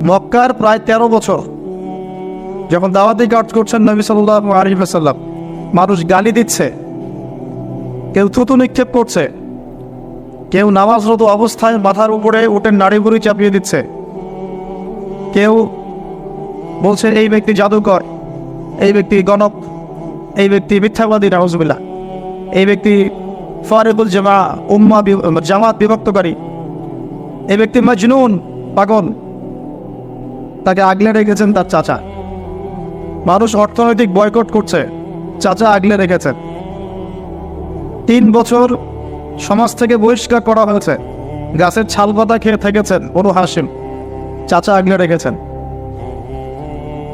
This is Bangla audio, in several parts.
মক্কার প্রায় 13 বছর যখন দাওয়াতি কাজ করছেন নবী সাল্লাল্লাহু আলাইহি ওয়াসাল্লাম, মানুষ গালি দিচ্ছে, কেউ থুতু নিক্ষেপ করছে, কেউ নামাজরত অবস্থায় মাথার উপরে উটের নাড়িভুড়ি চাপিয়ে দিচ্ছে, কেউ বলছে এই ব্যক্তি জাদুকর, এই ব্যক্তি গণক, এই ব্যক্তি মিথ্যাবাদী, নাউজুবিল্লাহ, এই ব্যক্তি ফারিকুল জামাত বিভক্তকারী, এই ব্যক্তি মাজনুন, পাগল। তাকে আগলে রেখেছেন তার চাচা। মানুষ অর্থনৈতিক বয়কট করছে, চাচা আগলে রেখেছেন। 3 বছর সমাজ থেকে বহিষ্কার করা হয়েছে, গাছের ছাল পাতা খেয়ে থেকেছেন বনু হাশিম, চাচা আগলে রেখেছেন।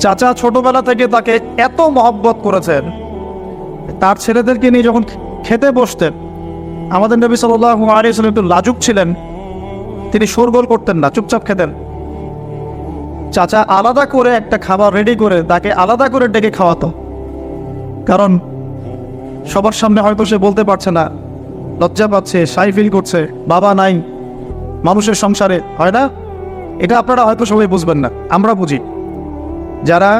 চাচা ছোটবেলা থেকে তাকে এত মহব্বত করেছেন, তার ছেলেদেরকে নিয়ে যখন খেতে বসতেন, আমাদের নবী সাল্লাল্লাহু আলাইহি ওয়াসাল্লাম একটু লাজুক ছিলেন, তিনি শোরগোল করতেন না, চুপচাপ খেতেন। চাচা আলাদা করে একটা খাবার রেডি করে তাকে আলাদা করে ডেকে খাওয়াতো, কারণ সবার সামনে হয়তো সে বলতে পারছে না, লজ্জা পাচ্ছে, শাই ফিল করছে, বাবা নাই মানুষের সংসারে, হয় না? এটা আপনারা হয়তো সবাই বুঝবেন না, আমরা বুঝি। যারা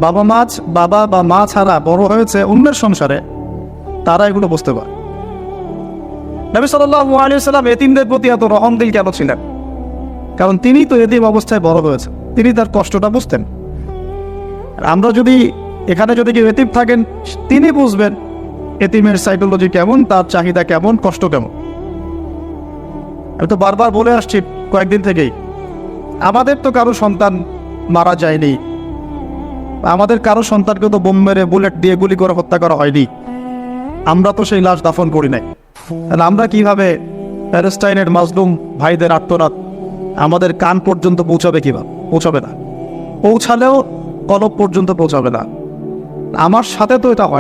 বাবা বা মা ছাড়া বড় হয়েছে অন্যের সংসারে, তারা এগুলো বুঝতে পারে। নবী সাল্লাল্লাহু আলাইহি ওয়াসাল্লাম এতিমদের প্রতি এত রহমদিল কেন ছিলেন? কারণ তিনি তো এতিম অবস্থায় বড় হয়েছে, তিনি তার কষ্টটা বুঝতেন। আর আমরা যদি এখানে যদি কেউ এতিম থাকেন, তিনি বুঝবেন এতিমের সাইকোলজি কেমন, তার চাহিদা কেমন, কষ্ট কেমন। আমি তো বারবার বলে আসছি কয়েকদিন থেকেই, আমাদের তো কারো সন্তান মারা যায়নি, আমাদের কারো সন্তানকে তো বোম মেরে বুলেট দিয়ে গুলি করে হত্যা করা হয়নি, আমরা তো সেই লাশ দাফন করি নাই। তাহলে আমরা কিভাবে প্যালেস্টাইনের মাজলুম ভাইদের আর্তনাদ আমাদের কান পর্যন্ত পৌঁছাবে? কিভাবে পৌঁছাবে না, পৌঁছালেও কলব পর্যন্ত পৌঁছাবে না। আমার সাথে তো এটা হয়।